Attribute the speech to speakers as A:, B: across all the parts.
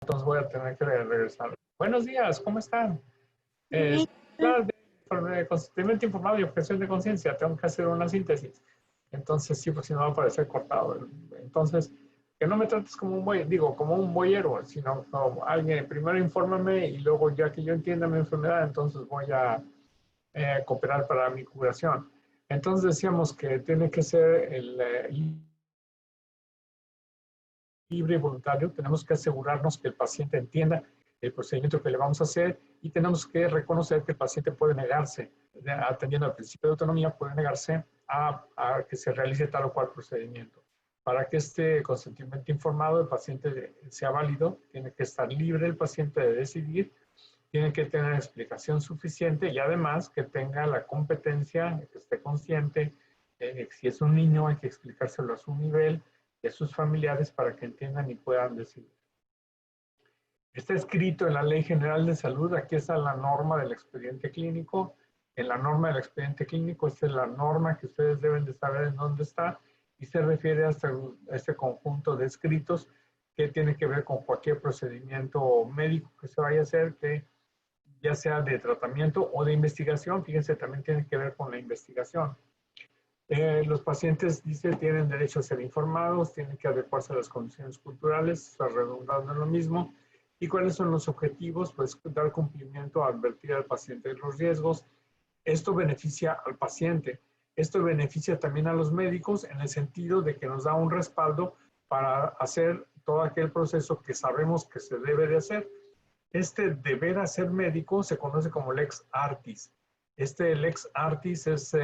A: entonces voy a tener que regresar. Buenos días, ¿cómo están? Eh,
B: Bien,
A: de consentimiento informado y objeción de conciencia, tengo que hacer una síntesis. Entonces, sí, pues si no va a parecer cortado. Entonces, que no me trates como un buey, digo, como un boyero, sino como alguien, primero infórmame y luego ya que yo entienda mi enfermedad, entonces voy a cooperar para mi curación. Entonces decíamos que tiene que ser el libre y voluntario, tenemos que asegurarnos que el paciente entienda el procedimiento que le vamos a hacer y tenemos que reconocer que el paciente puede negarse, atendiendo al principio de autonomía, puede negarse a que se realice tal o cual procedimiento. Para que este consentimiento informado del paciente sea válido, tiene que estar libre el paciente de decidir, tiene que tener explicación suficiente y además que tenga la competencia, que esté consciente. Si es un niño, hay que explicárselo a su nivel y a sus familiares para que entiendan y puedan decidir. Está escrito en la Ley General de Salud, aquí está la norma del expediente clínico. En la norma del expediente clínico, esta es la norma que ustedes deben de saber en dónde está y se refiere a este conjunto de escritos que tiene que ver con cualquier procedimiento médico que se vaya a hacer, que ya sea de tratamiento o de investigación. Fíjense, también tiene que ver con la investigación. Los pacientes, dice, tienen derecho a ser informados, tienen que adecuarse a las condiciones culturales, redundando en lo mismo. ¿Y cuáles son los objetivos? Pues dar cumplimiento, advertir al paciente de los riesgos. Esto beneficia al paciente. Esto beneficia también a los médicos en el sentido de que nos da un respaldo para hacer todo aquel proceso que sabemos que se debe de hacer. Este deber hacer médico se conoce como lex artis. Este lex artis es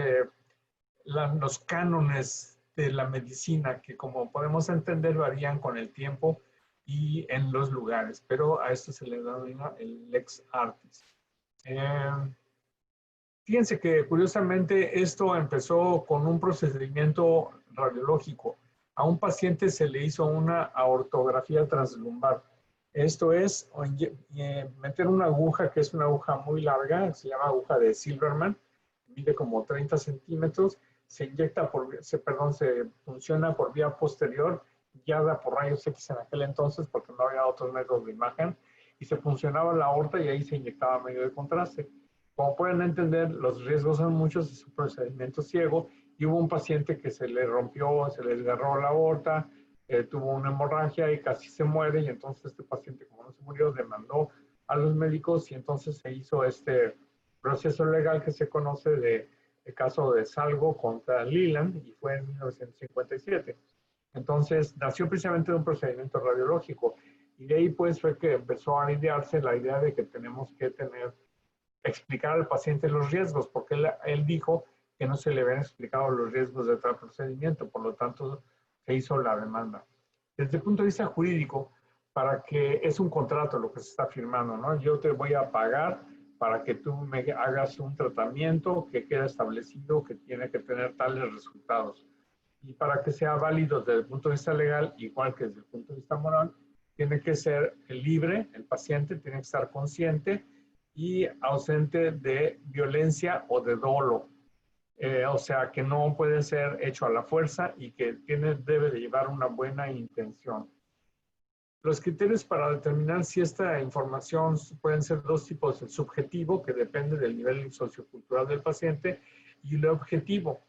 A: los cánones de la medicina que, como podemos entender, varían con el tiempo y en los lugares, pero a esto se le denomina el lex artis. Fíjense que curiosamente esto empezó con un procedimiento radiológico. A un paciente se le hizo una aortografía translumbar. Esto es meter una aguja, que es una aguja muy larga, se llama aguja de Silverman, mide como 30 centímetros, se inyecta se funciona por vía posterior, guiada por rayos X en aquel entonces, porque no había otros métodos de imagen, y se funcionaba la aorta y ahí se inyectaba medio de contraste. Como pueden entender, los riesgos son muchos, es un procedimiento ciego, y hubo un paciente que se le rompió, se le desgarró la aorta, tuvo una hemorragia y casi se muere, y entonces este paciente, como no se murió, demandó a los médicos y entonces se hizo este proceso legal que se conoce de el caso de Salgo contra Leland y fue en 1957. Entonces nació precisamente de un procedimiento radiológico y de ahí pues fue que empezó a idearse la idea de que tenemos que explicar al paciente los riesgos, porque él dijo que no se le habían explicado los riesgos de tal procedimiento, por lo tanto se hizo la demanda. Desde el punto de vista jurídico, para que es un contrato lo que se está firmando, ¿no? Yo te voy a pagar para que tú me hagas un tratamiento que queda establecido que tiene que tener tales resultados. Y para que sea válido desde el punto de vista legal, igual que desde el punto de vista moral, tiene que ser libre, el paciente tiene que estar consciente y ausente de violencia o de dolo. O sea, que no puede ser hecho a la fuerza y que debe de llevar una buena intención. Los criterios para determinar si esta información pueden ser dos tipos: el subjetivo, que depende del nivel sociocultural del paciente, y el objetivo.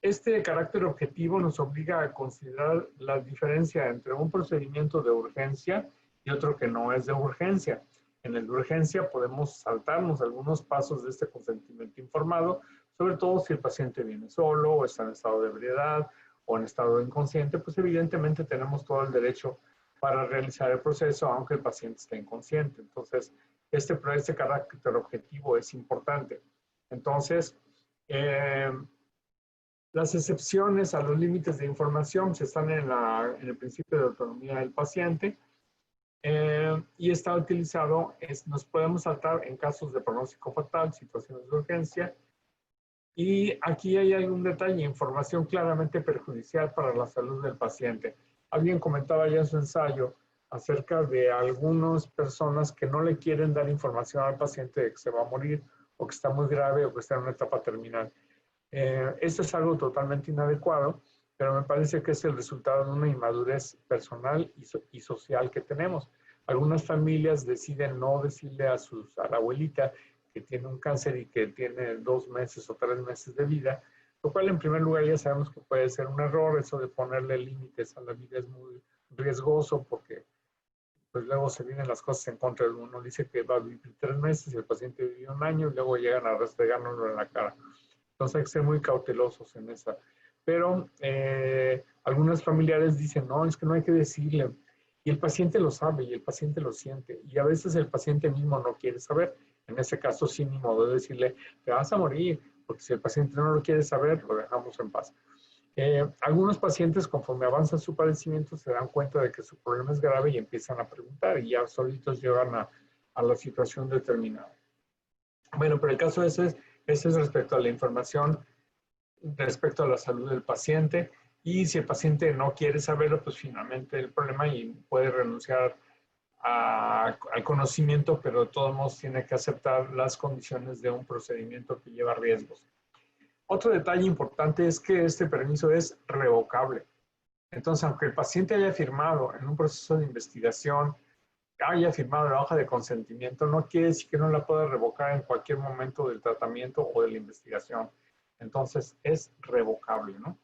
A: Este carácter objetivo nos obliga a considerar la diferencia entre un procedimiento de urgencia y otro que no es de urgencia. En el de urgencia podemos saltarnos algunos pasos de este consentimiento informado, sobre todo si el paciente viene solo o está en estado de ebriedad o en estado inconsciente, pues evidentemente tenemos todo el derecho para realizar el proceso aunque el paciente esté inconsciente. Entonces, este carácter objetivo es importante. Entonces, las excepciones a los límites de información se están en el principio de autonomía del paciente y está utilizado, nos podemos saltar en casos de pronóstico fatal, situaciones de urgencia. Y aquí hay algún detalle: información claramente perjudicial para la salud del paciente. Alguien comentaba ya en su ensayo acerca de algunas personas que no le quieren dar información al paciente de que se va a morir o que está muy grave o que está en una etapa terminal. Esto es algo totalmente inadecuado, pero me parece que es el resultado de una inmadurez personal y social que tenemos. Algunas familias deciden no decirle a la abuelita que tiene un cáncer y que tiene 2 meses o 3 meses de vida, lo cual en primer lugar ya sabemos que puede ser un error. Eso de ponerle límites a la vida es muy riesgoso porque pues luego se vienen las cosas en contra de uno. Dice que va a vivir 3 meses y el paciente vivió 1 año y luego llegan a restregárnoslo en la cara. Entonces hay que ser muy cautelosos en esa. Pero algunos familiares dicen, no, es que no hay que decirle. Y el paciente lo sabe y el paciente lo siente. Y a veces el paciente mismo no quiere saber. En ese caso, sí, ni modo de decirle, te vas a morir, porque si el paciente no lo quiere saber, lo dejamos en paz. Algunos pacientes, conforme avanza su padecimiento, se dan cuenta de que su problema es grave y empiezan a preguntar y ya solitos llegan a la situación determinada. Bueno, pero el caso ese es respecto a la información, respecto a la salud del paciente, y si el paciente no quiere saberlo, pues finalmente el problema y puede renunciar al conocimiento, pero de todos modos tiene que aceptar las condiciones de un procedimiento que lleva riesgos. Otro detalle importante es que este permiso es revocable. Entonces, aunque el paciente haya firmado en un proceso de investigación, haya firmado la hoja de consentimiento, no quiere decir que no la pueda revocar en cualquier momento del tratamiento o de la investigación. Entonces, es revocable, ¿no?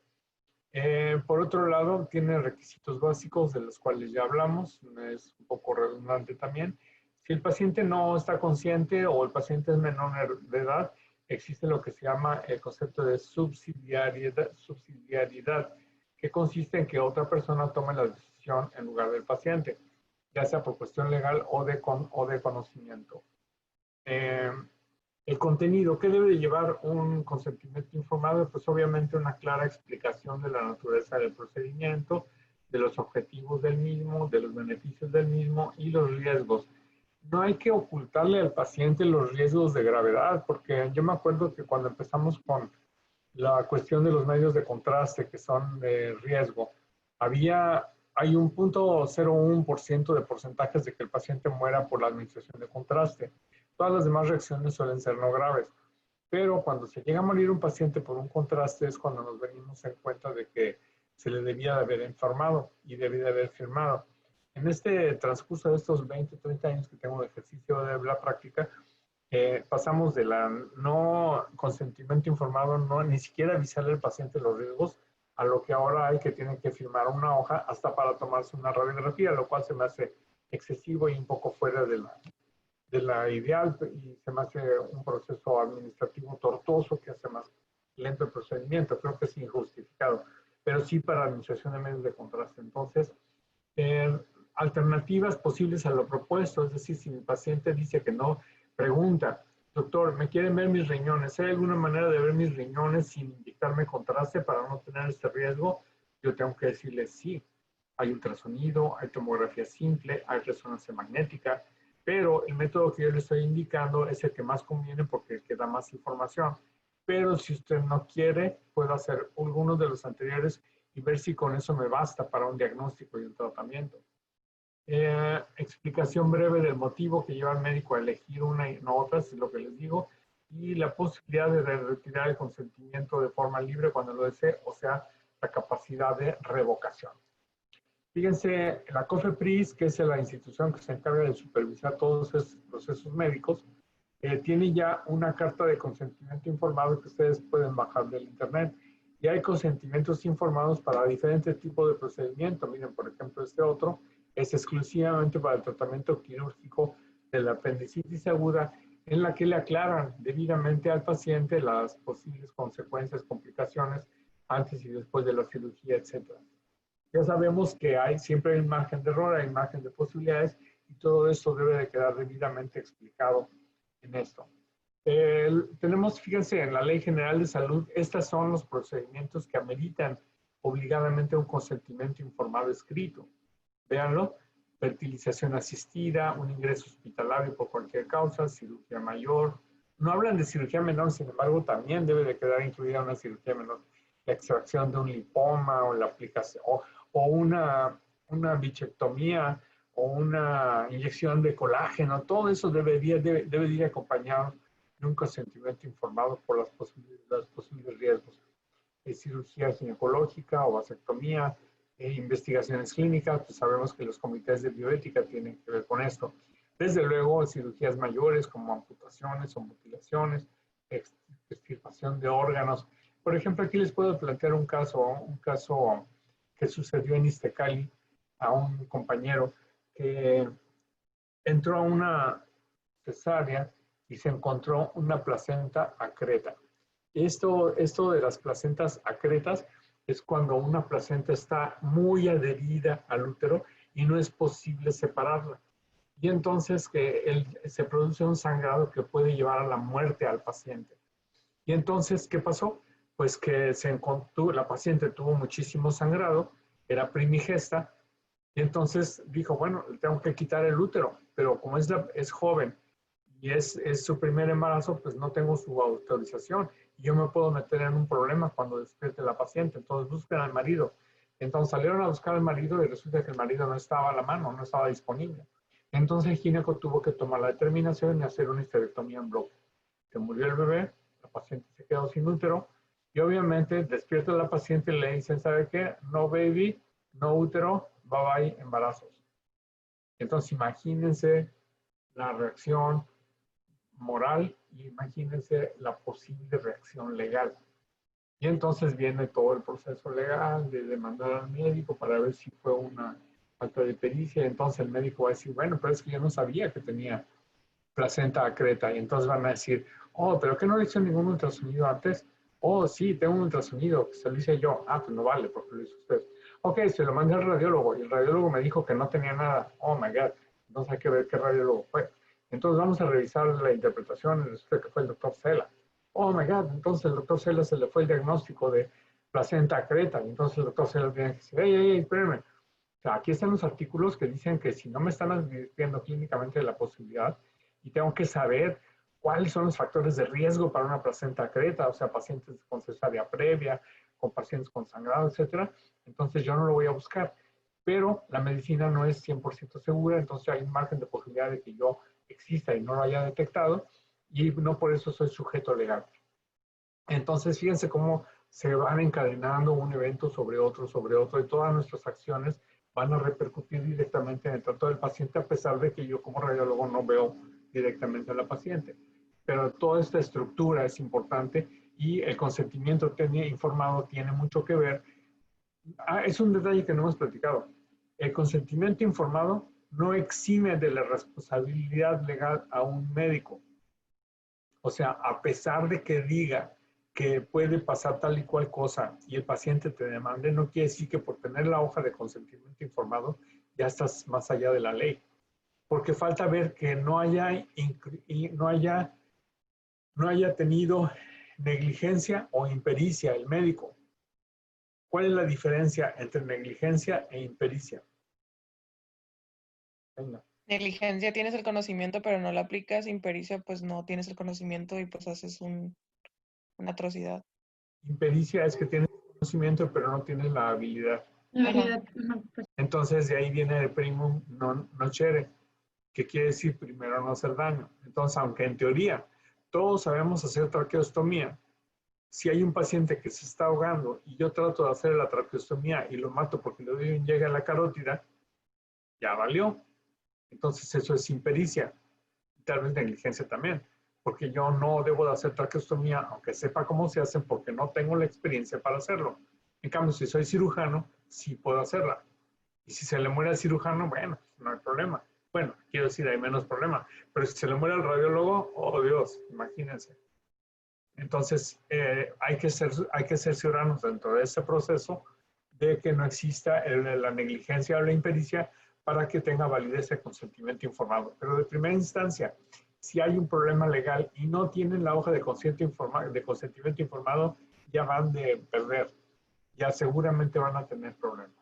A: Por otro lado, tiene requisitos básicos de los cuales ya hablamos, es un poco redundante también. Si el paciente no está consciente o el paciente es menor de edad, existe lo que se llama el concepto de subsidiariedad, que consiste en que otra persona tome la decisión en lugar del paciente, ya sea por cuestión legal o de conocimiento. El contenido, ¿qué debe de llevar un consentimiento informado? Pues obviamente una clara explicación de la naturaleza del procedimiento, de los objetivos del mismo, de los beneficios del mismo y los riesgos. No hay que ocultarle al paciente los riesgos de gravedad, porque yo me acuerdo que cuando empezamos con la cuestión de los medios de contraste que son de riesgo, hay un 0.01% de porcentajes de que el paciente muera por la administración de contraste. Todas las demás reacciones suelen ser no graves. Pero cuando se llega a morir un paciente por un contraste es cuando nos venimos en cuenta de que se le debía de haber informado y debía de haber firmado. En este transcurso de estos 20, 30 años que tengo de ejercicio de la práctica, pasamos de la no consentimiento informado, no ni siquiera avisarle al paciente los riesgos, a lo que ahora hay que tienen que firmar una hoja hasta para tomarse una radiografía, lo cual se me hace excesivo y un poco fuera de la ideal, y se me hace un proceso administrativo tortuoso que hace más lento el procedimiento. Creo que es injustificado, pero sí para administración de medios de contraste. Entonces, alternativas posibles a lo propuesto, es decir, si mi paciente dice que no, pregunta, doctor, ¿me quieren ver mis riñones? ¿Hay alguna manera de ver mis riñones sin inyectarme contraste para no tener este riesgo? Yo tengo que decirle sí. Hay ultrasonido, hay tomografía simple, hay resonancia magnética, pero el método que yo le estoy indicando es el que más conviene porque es el que da más información. Pero si usted no quiere, puedo hacer algunos de los anteriores y ver si con eso me basta para un diagnóstico y un tratamiento. Explicación breve del motivo que lleva al médico a elegir una y no otra, es lo que les digo, y la posibilidad de retirar el consentimiento de forma libre cuando lo desee, o sea, la capacidad de revocación. Fíjense, la COFEPRIS, que es la institución que se encarga de supervisar todos esos procesos médicos, tiene ya una carta de consentimiento informado que ustedes pueden bajar del internet. Y hay consentimientos informados para diferentes tipos de procedimiento. Miren, por ejemplo, este otro es exclusivamente para el tratamiento quirúrgico de la apendicitis aguda, en la que le aclaran debidamente al paciente las posibles consecuencias, complicaciones antes y después de la cirugía, etc. Ya sabemos que siempre hay margen de error, hay margen de posibilidades, y todo esto debe de quedar debidamente explicado en esto. Tenemos, fíjense, en la Ley General de Salud, estos son los procedimientos que ameritan obligadamente un consentimiento informado escrito. Véanlo: fertilización asistida, un ingreso hospitalario por cualquier causa, cirugía mayor. No hablan de cirugía menor, sin embargo, también debe de quedar incluida una cirugía menor. La extracción de un lipoma o la aplicación, o una bichectomía o una inyección de colágeno, todo eso debe ir acompañado de un consentimiento informado por los posibles riesgos. Cirugía ginecológica o vasectomía, investigaciones clínicas, pues sabemos que los comités de bioética tienen que ver con esto. Desde luego, cirugías mayores como amputaciones o mutilaciones, extirpación de órganos. Por ejemplo, aquí les puedo plantear un caso que sucedió en Iztecali a un compañero que entró a una cesárea y se encontró una placenta acreta. Esto de las placentas acretas es cuando una placenta está muy adherida al útero y no es posible separarla. Y entonces se produce un sangrado que puede llevar a la muerte al paciente. Y entonces, ¿qué pasó? Pues que la paciente tuvo muchísimo sangrado, era primigesta, y entonces dijo, bueno, le tengo que quitar el útero, pero como es joven y es su primer embarazo, pues no tengo su autorización y yo me puedo meter en un problema cuando despierte la paciente. Entonces buscan al marido. Entonces salieron a buscar al marido y resulta que el marido no estaba a la mano, no estaba disponible. Entonces el gineco tuvo que tomar la determinación y hacer una histerectomía en bloque. Se murió el bebé, la paciente se quedó sin útero y obviamente despierta la paciente y le dicen, ¿sabe qué? No baby, no útero, bye bye, embarazos. Entonces imagínense la reacción moral y imagínense la posible reacción legal. Y entonces viene todo el proceso legal de demandar al médico para ver si fue una falta de pericia. Entonces el médico va a decir, bueno, pero es que yo no sabía que tenía placenta acreta. Y entonces van a decir, oh, pero ¿qué no le hizo ningún ultrasonido antes? Oh, sí, tengo un ultrasonido, se lo hice yo. Ah, pues no vale, porque lo hizo usted. Ok, se lo mandé al radiólogo y el radiólogo me dijo que no tenía nada. Oh, my God. Entonces hay que ver qué radiólogo fue. Entonces vamos a revisar la interpretación y resulta que fue el doctor Cela. Oh, my God. Entonces el doctor Cela se le fue el diagnóstico de placenta acreta. Y entonces el doctor Cela tiene que decir, hey, espérenme. O sea, aquí están los artículos que dicen que si no me están advirtiendo clínicamente de la posibilidad y tengo que saber cuáles son los factores de riesgo para una placenta acreta, o sea, pacientes con cesárea previa, con pacientes con sangrado, etcétera, entonces yo no lo voy a buscar. Pero la medicina no es 100% segura, entonces hay un margen de posibilidad de que yo exista y no lo haya detectado y no por eso soy sujeto legal. Entonces, fíjense cómo se van encadenando un evento sobre otro, y todas nuestras acciones van a repercutir directamente en el trato del paciente, a pesar de que yo como radiólogo no veo directamente a la paciente. Pero toda esta estructura es importante y el consentimiento informado tiene mucho que ver. Es un detalle que no hemos platicado. El consentimiento informado no exime de la responsabilidad legal a un médico. O sea, a pesar de que diga que puede pasar tal y cual cosa y el paciente te demande, no quiere decir que por tener la hoja de consentimiento informado ya estás más allá de la ley. Porque falta ver que no haya tenido negligencia o impericia el médico. ¿Cuál es la diferencia entre negligencia e impericia? Venga.
B: Negligencia, tienes el conocimiento, pero no lo aplicas. Impericia, pues no tienes el conocimiento y pues haces una atrocidad.
A: Impericia es que tienes el conocimiento, pero no tienes la habilidad.
C: La habilidad, pues.
A: Entonces, de ahí viene el primum non nocere, que quiere decir primero no hacer daño. Entonces, aunque en teoría todos sabemos hacer traqueostomía, si hay un paciente que se está ahogando y yo trato de hacer la traqueostomía y lo mato porque le doy un llegue a la carótida, ya valió. Entonces, eso es impericia, tal vez negligencia también, porque yo no debo de hacer traqueostomía, aunque sepa cómo se hace, porque no tengo la experiencia para hacerlo. En cambio, si soy cirujano, sí puedo hacerla. Y si se le muere al cirujano, bueno, no hay problema. Bueno, quiero decir, hay menos problema. Pero si se le muere al radiólogo, oh Dios, imagínense. Entonces, hay que cerciorarnos dentro de ese proceso de que no exista la negligencia o la impericia para que tenga validez el consentimiento informado. Pero de primera instancia, si hay un problema legal y no tienen la hoja de consentimiento informado, ya van de perder. Ya seguramente van a tener problemas.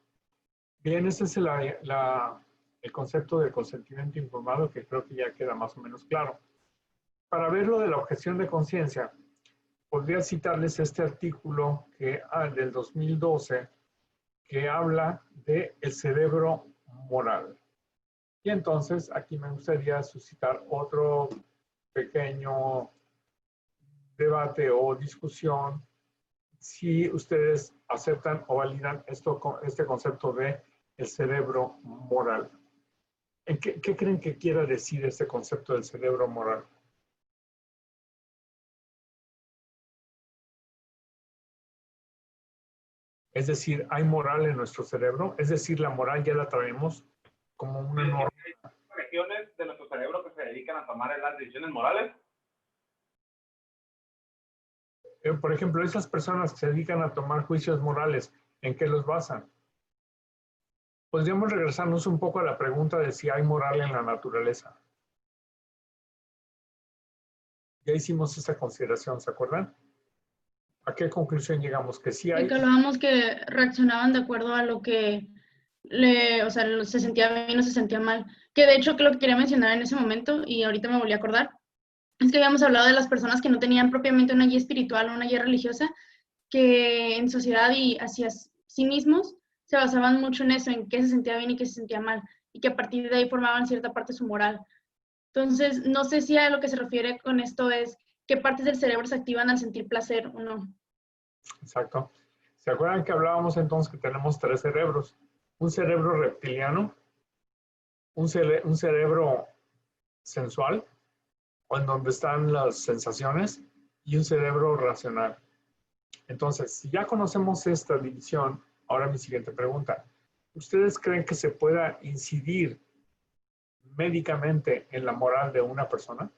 A: Bien, ese es el concepto de consentimiento informado, que creo que ya queda más o menos claro. Para ver lo de la objeción de conciencia, podría citarles este artículo del 2012 que habla del cerebro moral. Y entonces aquí me gustaría suscitar otro pequeño debate o discusión si ustedes aceptan o validan este concepto de el cerebro moral. ¿Qué creen que quiera decir este concepto del cerebro moral? Es decir, ¿hay moral en nuestro cerebro? Es decir, la moral ya la traemos como una norma.
C: Hay regiones de nuestro cerebro que se dedican a tomar las decisiones morales.
A: Por ejemplo, esas personas que se dedican a tomar juicios morales, ¿en qué los basan? Podríamos regresarnos un poco a la pregunta de si hay moral en la naturaleza. Ya hicimos esa consideración, ¿se acuerdan? ¿A qué conclusión llegamos? Que sí hay.
D: Y que hablábamos que reaccionaban de acuerdo a lo que o sea, se sentía bien o se sentía mal. Que de hecho, lo que quería mencionar en ese momento, y ahorita me volví a acordar, es que habíamos hablado de las personas que no tenían propiamente una guía espiritual o una guía religiosa, que en sociedad y hacia sí mismos se basaban mucho en eso, en qué se sentía bien y qué se sentía mal, y que a partir de ahí formaban cierta parte su moral. Entonces, no sé si a lo que se refiere con esto es qué partes del cerebro se activan al sentir placer o no.
A: Exacto. ¿Se acuerdan que hablábamos entonces que tenemos 3 cerebros? Un cerebro reptiliano, un cerebro sensual, en donde están las sensaciones, y un cerebro racional. Entonces, si ya conocemos esta división, ahora mi siguiente pregunta. ¿Ustedes creen que se pueda incidir médicamente en la moral de una persona?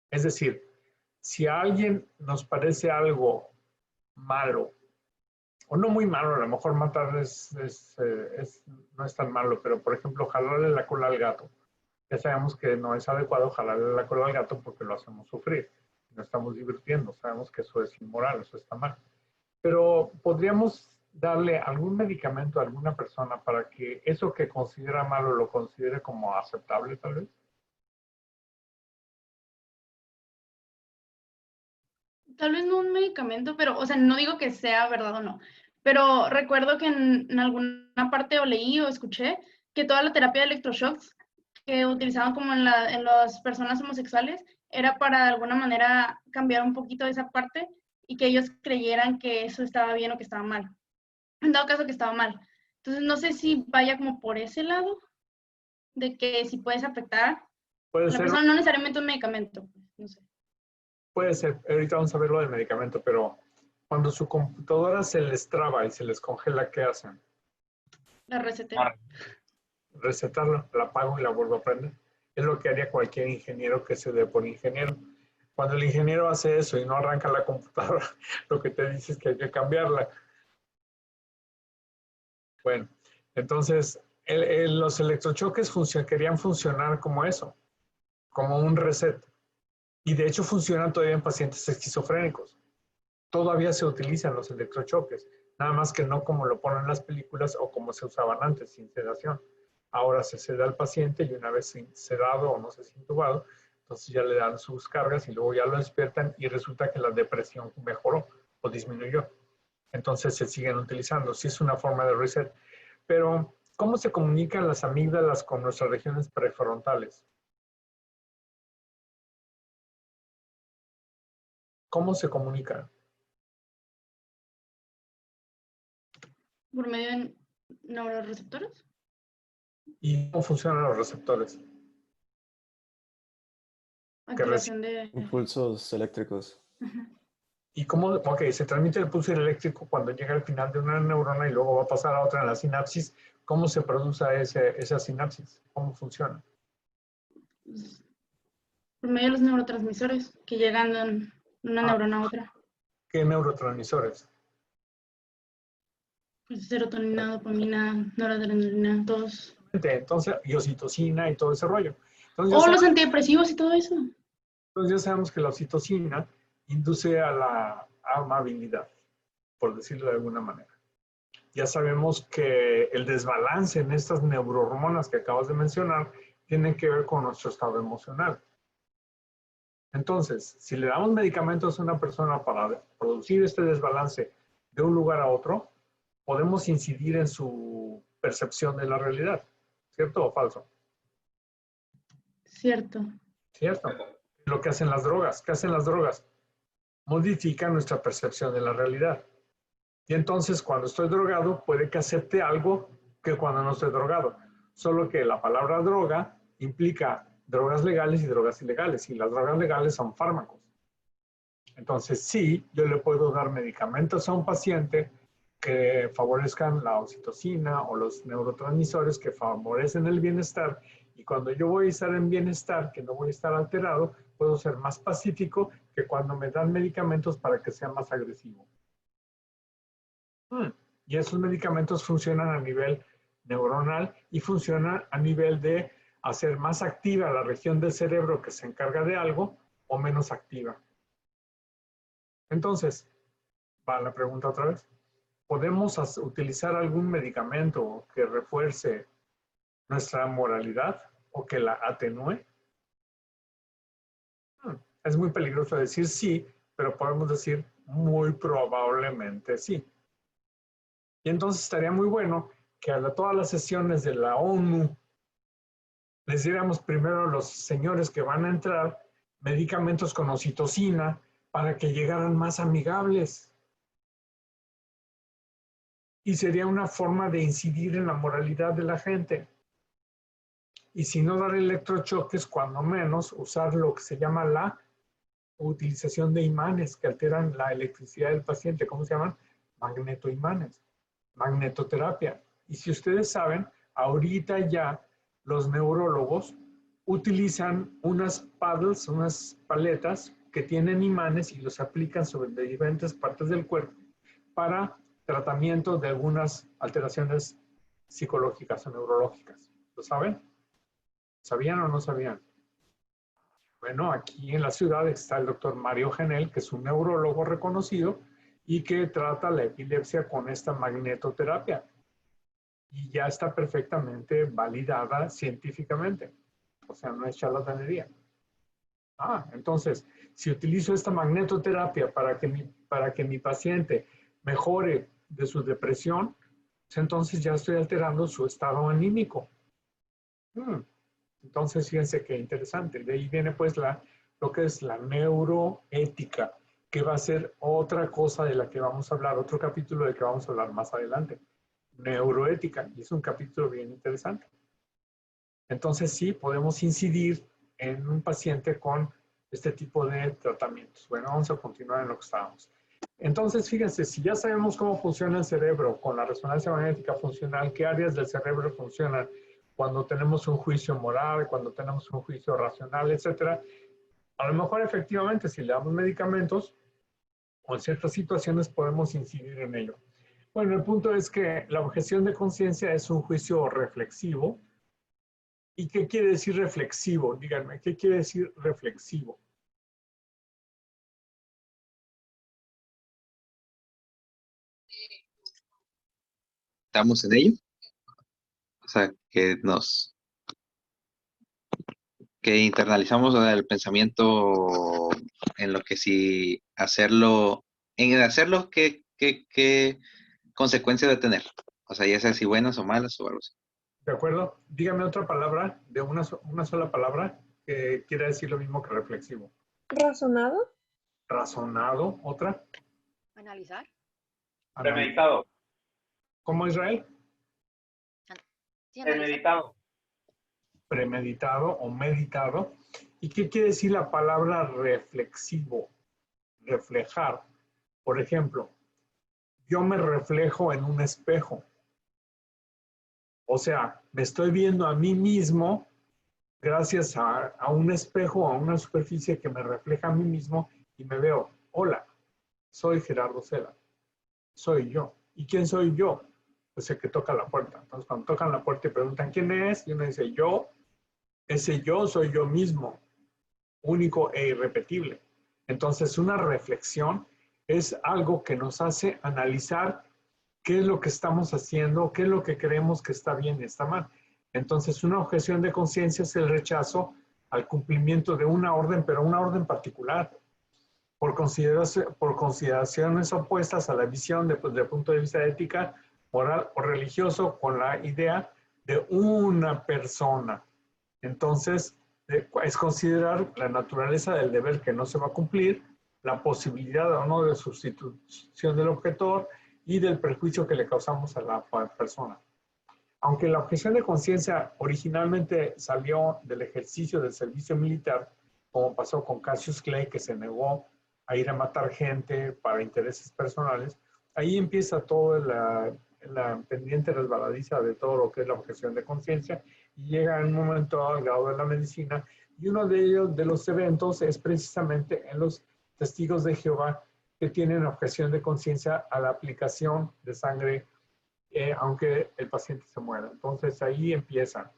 A: Es decir, si a alguien nos parece algo malo, o no muy malo, a lo mejor matar no es tan malo, pero por ejemplo, jalarle la cola al gato. Ya sabemos que no es adecuado jalarle la cola al gato porque lo hacemos sufrir. No estamos divirtiendo, sabemos que eso es inmoral, eso está mal. Pero podríamos darle algún medicamento a alguna persona para que eso que considera malo lo considere como aceptable, tal vez.
D: Tal vez no un medicamento, pero, o sea, no digo que sea verdad o no, pero recuerdo que en alguna parte o leí o escuché que toda la terapia de electroshocks que utilizaban como en las personas homosexuales era para de alguna manera cambiar un poquito de esa parte y que ellos creyeran que eso estaba bien o que estaba mal. En dado caso que estaba mal. Entonces, no sé si vaya como por ese lado, de que si puedes afectar
A: Puede
D: a la
A: ser,
D: persona, no necesariamente un medicamento, no sé.
A: puede ser. Ahorita vamos a ver lo del medicamento, pero cuando su computadora se les traba y se les congela, ¿qué hacen?
D: La receta.
A: Resetarla, la apago y la vuelvo a prender. Es lo que haría cualquier ingeniero que se dé por ingeniero. Cuando el ingeniero hace eso y no arranca la computadora, lo que te dice es que hay que cambiarla. Bueno, entonces los electrochoques querían funcionar como eso, como un reset. Y de hecho funcionan todavía en pacientes esquizofrénicos. Todavía se utilizan los electrochoques, nada más que no como lo ponen en las películas o como se usaban antes, sin sedación. Ahora se seda al paciente y una vez sedado o no sé si intubado, entonces ya le dan sus cargas y luego ya lo despiertan y resulta que la depresión mejoró o disminuyó. Entonces se siguen utilizando. Sí es una forma de reset. Pero, ¿cómo se comunican las amígdalas con nuestras regiones prefrontales? ¿Cómo se comunican?
D: Por medio de neuroreceptores.
A: ¿Y cómo funcionan los receptores?
D: Activación de...
E: Impulsos eléctricos.
A: ¿Y cómo? Ok, se transmite el pulso eléctrico cuando llega al final de una neurona y luego va a pasar a otra en la sinapsis. ¿Cómo se produce esa sinapsis? ¿Cómo funciona?
D: Por medio de los neurotransmisores que llegan de una neurona a otra.
A: ¿Qué neurotransmisores?
D: Pues serotonina, dopamina, noradrenalina, todos.
A: Entonces, y oxitocina y todo ese rollo. Entonces,
D: O los antidepresivos y todo eso.
A: entonces ya sabemos que la oxitocina induce a la amabilidad, por decirlo de alguna manera. Ya sabemos que el desbalance en estas neurohormonas que acabas de mencionar tiene que ver con nuestro estado emocional. Entonces, si le damos medicamentos a una persona para producir este desbalance de un lugar a otro, podemos incidir en su percepción de la realidad. ¿Cierto o falso?
D: Cierto.
A: ¿Cierto? lo que hacen las drogas. ¿Qué hacen las drogas? Modifican nuestra percepción de la realidad. Y entonces, cuando estoy drogado, puede que acepte algo que cuando no estoy drogado. Solo que la palabra droga implica drogas legales y drogas ilegales. Y las drogas legales son fármacos. Entonces, sí, yo le puedo dar medicamentos a un paciente que favorezcan la oxitocina o los neurotransmisores que favorecen el bienestar. Y cuando yo voy a estar en bienestar, que no voy a estar alterado, puedo ser más pacífico que cuando me dan medicamentos para que sea más agresivo. Y esos medicamentos funcionan a nivel neuronal y funcionan a nivel de hacer más activa la región del cerebro que se encarga de algo o menos activa. Entonces, va la pregunta otra vez. ¿Podemos utilizar algún medicamento que refuerce nuestra moralidad o que la atenúe? Es muy peligroso decir sí, pero podemos decir muy probablemente sí. Y entonces estaría muy bueno que a todas las sesiones de la ONU les diéramos primero a los señores que van a entrar medicamentos con oxitocina para que llegaran más amigables. Y sería una forma de incidir en la moralidad de la gente. Y si no dar electrochoques, cuando menos usar lo que se llama la utilización de imanes que alteran la electricidad del paciente. ¿Cómo se llaman? Magnetoimanes. Magnetoterapia. Y si ustedes saben, ahorita ya los neurólogos utilizan unas paddles, unas paletas que tienen imanes y los aplican sobre diferentes partes del cuerpo para tratamiento de algunas alteraciones psicológicas o neurológicas. ¿Lo saben? ¿Sabían o no sabían? Bueno, aquí en la ciudad está el doctor Mario Genel, que es un neurólogo reconocido y que trata la epilepsia con esta magnetoterapia. Y ya está perfectamente validada científicamente. O sea, no es charlatanería. Entonces, si utilizo esta magnetoterapia para que mi paciente mejore de su depresión, pues entonces ya estoy alterando su estado anímico. Entonces, fíjense qué interesante. De ahí viene pues lo que es la neuroética, que va a ser otra cosa de la que vamos a hablar, otro capítulo del que vamos a hablar más adelante. Neuroética, y es un capítulo bien interesante. Entonces, sí, podemos incidir en un paciente con este tipo de tratamientos. Bueno, vamos a continuar en lo que estábamos. Entonces, fíjense, si ya sabemos cómo funciona el cerebro con la resonancia magnética funcional, qué áreas del cerebro funcionan cuando tenemos un juicio moral, cuando tenemos un juicio racional, etcétera, a lo mejor efectivamente si le damos medicamentos o en ciertas situaciones podemos incidir en ello. Bueno, el punto es que la objeción de conciencia es un juicio reflexivo. ¿Y qué quiere decir reflexivo? Díganme, ¿qué quiere decir reflexivo?
F: ¿Estamos en ello? O sea, que internalizamos el pensamiento en lo que si hacerlo, ¿qué consecuencias de tener? O sea, ya sea si buenas o malas o algo así.
A: ¿De acuerdo? Dígame otra palabra, de una sola palabra, que quiera decir lo mismo que reflexivo.
G: ¿Razonado?
A: Razonado, ¿otra?
H: Analizar.
C: Premeditado.
A: ¿Cómo, Israel?
H: Sí, analizar.
C: Premeditado.
A: Premeditado o meditado. ¿Y qué quiere decir la palabra reflexivo? Reflejar. Por ejemplo, yo me reflejo en un espejo. O sea, me estoy viendo a mí mismo gracias a un espejo, a una superficie que me refleja a mí mismo y me veo, hola, soy Gerardo Cela, soy yo. ¿Y quién soy yo? Pues el que toca la puerta. Entonces, cuando tocan la puerta y preguntan quién es, y uno dice yo, ese yo soy yo mismo, único e irrepetible. Entonces, una reflexión es algo que nos hace analizar qué es lo que estamos haciendo, qué es lo que creemos que está bien y está mal. Entonces, una objeción de conciencia es el rechazo al cumplimiento de una orden, pero una orden particular, por consideraciones opuestas a la visión desde el punto de vista ética, moral o religioso, con la idea de una persona. Entonces, Es considerar la naturaleza del deber que no se va a cumplir, la posibilidad o no de sustitución del objetor y del perjuicio que le causamos a la persona. Aunque la objeción de conciencia originalmente salió del ejercicio del servicio militar, como pasó con Cassius Clay, que se negó a ir a matar gente para intereses personales, ahí empieza toda la pendiente resbaladiza de todo lo que es la objeción de conciencia y llega en un momento al grado de la medicina, y uno de ellos, de los eventos, es precisamente en los testigos de Jehová que tienen objeción de conciencia a la aplicación de sangre aunque el paciente se muera. Entonces ahí empieza.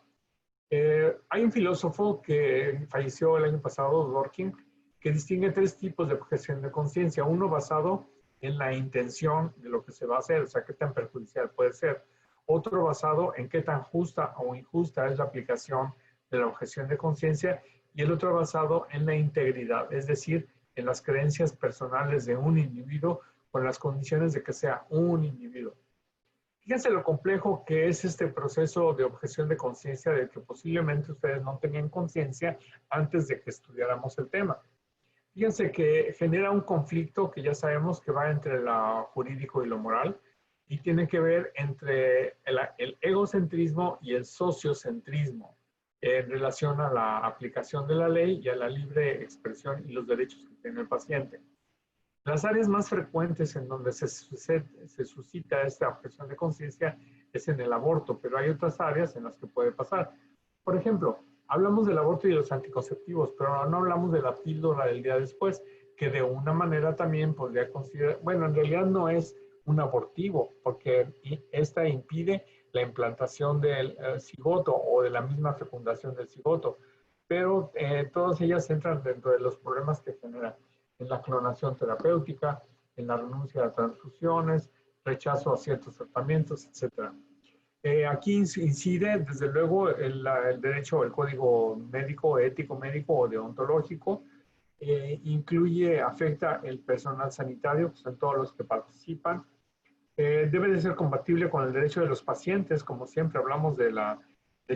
A: Hay un filósofo que falleció el año pasado, Dworkin, que distingue 3 tipos de objeción de conciencia. Uno basado en la intención de lo que se va a hacer, o sea, qué tan perjudicial puede ser. Otro basado en qué tan justa o injusta es la aplicación de la objeción de conciencia. Y el otro basado en la integridad, es decir, en las creencias personales de un individuo con las condiciones de que sea un individuo. Fíjense lo complejo que es este proceso de objeción de conciencia, de que posiblemente ustedes no tenían conciencia antes de que estudiáramos el tema. Fíjense que genera un conflicto que ya sabemos que va entre lo jurídico y lo moral, y tiene que ver entre el egocentrismo y el sociocentrismo en relación a la aplicación de la ley y a la libre expresión y los derechos que tiene el paciente. Las áreas más frecuentes en donde se suscita esta objeción de conciencia es en el aborto, pero hay otras áreas en las que puede pasar. Por ejemplo, hablamos del aborto y de los anticonceptivos, pero no hablamos de la píldora del día después, que de una manera también podría considerar, bueno, en realidad no es un abortivo, porque esta impide la implantación del cigoto o de la misma fecundación del cigoto, pero todas ellas entran dentro de los problemas que generan en la clonación terapéutica, en la renuncia a transfusiones, rechazo a ciertos tratamientos, etc. Aquí incide, desde luego, el derecho, el código médico, ético médico o deontológico, afecta el personal sanitario, pues en todos los que participan. Debe de ser compatible con el derecho de los pacientes, como siempre hablamos del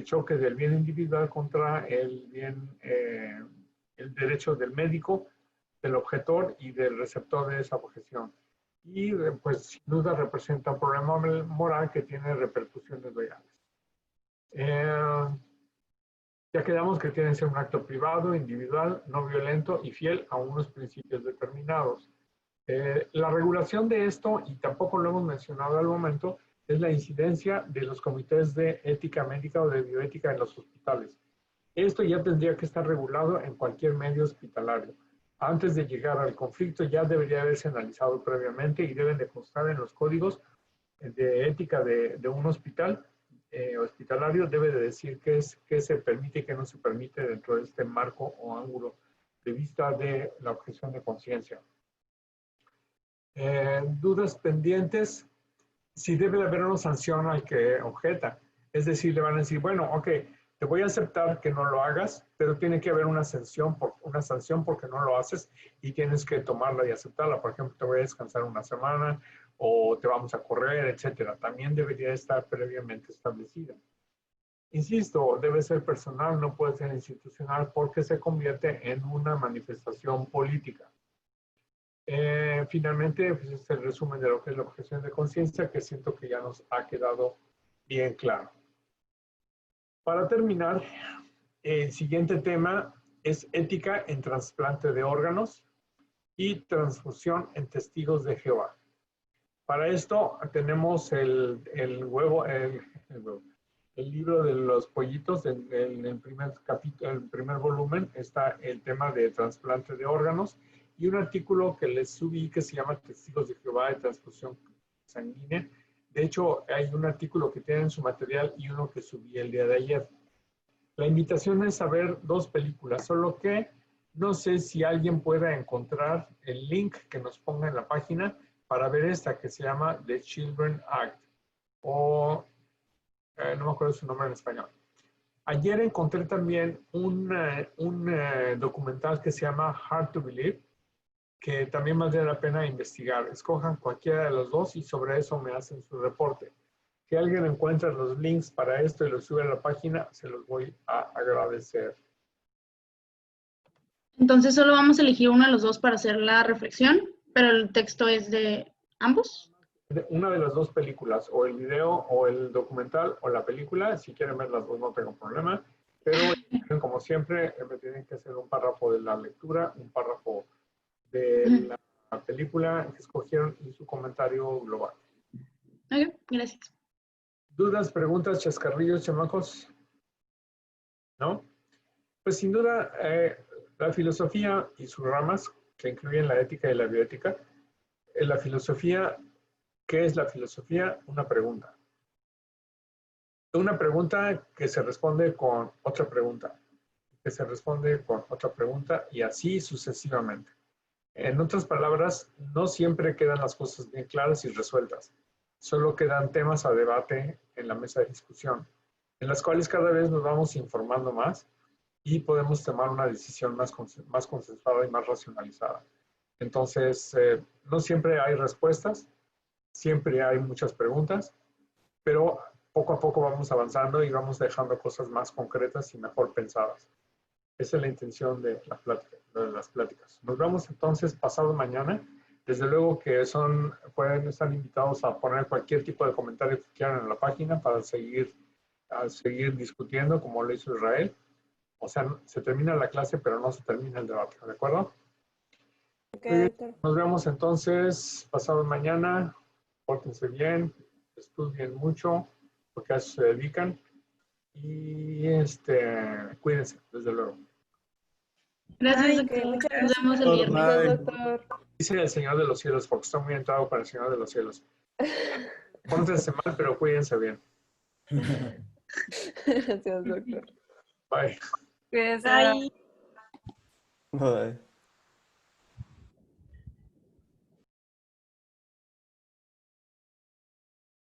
A: choque del bien individual contra el derecho del médico, del objetor y del receptor de esa objeción. Y pues sin duda representa un problema moral que tiene repercusiones legales. Ya quedamos que tiene que ser un acto privado, individual, no violento y fiel a unos principios determinados. La regulación de esto, y tampoco lo hemos mencionado al momento, es la incidencia de los comités de ética médica o de bioética en los hospitales. Esto ya tendría que estar regulado en cualquier medio hospitalario. Antes de llegar al conflicto ya debería haberse analizado previamente y deben de constar en los códigos de ética de un hospital hospitalario. Debe de decir qué se permite y qué no se permite dentro de este marco o ángulo de vista de la objeción de conciencia. Dudas pendientes, si debe de haber una sanción al que objeta. Es decir, le van a decir, bueno, ok, te voy a aceptar que no lo hagas, pero tiene que haber una sanción porque no lo haces y tienes que tomarla y aceptarla. Por ejemplo, te voy a descansar una semana o te vamos a correr, etcétera. También debería estar previamente establecida. Insisto, debe ser personal, no puede ser institucional porque se convierte en una manifestación política. Finalmente, pues es el resumen de lo que es la objeción de conciencia, que siento que ya nos ha quedado bien claro. Para terminar, el siguiente tema es ética en trasplante de órganos y transfusión en testigos de Jehová. Para esto tenemos el libro de los pollitos, en el primer capítulo, el primer volumen, está el tema de trasplante de órganos y un artículo que les subí que se llama Testigos de Jehová de transfusión sanguínea. De hecho, hay un artículo que tiene en su material y uno que subí el día de ayer. La invitación es a ver 2 películas, solo que no sé si alguien pueda encontrar el link que nos ponga en la página para ver esta que se llama The Children Act, o no me acuerdo su nombre en español. Ayer encontré también un documental que se llama Hard to Believe, que también vale la pena investigar. Escojan cualquiera de los 2 y sobre eso me hacen su reporte. Si alguien encuentra los links para esto y los sube a la página, se los voy a agradecer.
D: Entonces solo vamos a elegir uno de los dos para hacer la reflexión, pero el texto es de ambos.
A: Una de las dos películas, o el video, o el documental, o la película. Si quieren ver las dos, no tengo problema. Pero, como siempre, me tienen que hacer un párrafo de la lectura, un párrafo de la película que escogieron y su comentario global.
D: Ok, gracias.
A: ¿Dudas, preguntas, chascarrillos, chamacos? ¿No? Pues sin duda, la filosofía y sus ramas, que incluyen la ética y la bioética. La filosofía, ¿qué es la filosofía? Una pregunta. Una pregunta que se responde con otra pregunta, que se responde con otra pregunta y así sucesivamente. En otras palabras, no siempre quedan las cosas bien claras y resueltas. Solo quedan temas a debate en la mesa de discusión, en las cuales cada vez nos vamos informando más y podemos tomar una decisión más consensuada y más racionalizada. Entonces, no siempre hay respuestas, siempre hay muchas preguntas, pero poco a poco vamos avanzando y vamos dejando cosas más concretas y mejor pensadas. Esa es la intención de las pláticas. Nos vemos entonces pasado mañana. Desde luego que pueden estar invitados a poner cualquier tipo de comentario que quieran en la página para seguir discutiendo como lo hizo Israel. O sea, se termina la clase, pero no se termina el debate, ¿de acuerdo?
G: Ok,
A: Muy bien.
G: doctor.
A: Nos vemos entonces pasado mañana. Pórtense bien, estudien mucho, porque a eso se dedican. Y cuídense, desde luego.
D: Gracias,
G: Ok,
D: doctor.
G: muchas
D: Nos vemos el
G: gracias.
D: viernes.
G: Doctor.
A: Dice el Señor de los Cielos, porque estoy muy entrado para el Señor de los Cielos. Pórtense mal, pero cuídense bien.
G: Gracias, doctor.
A: Bye.
G: Cuídese.
B: Bye.
E: Bye.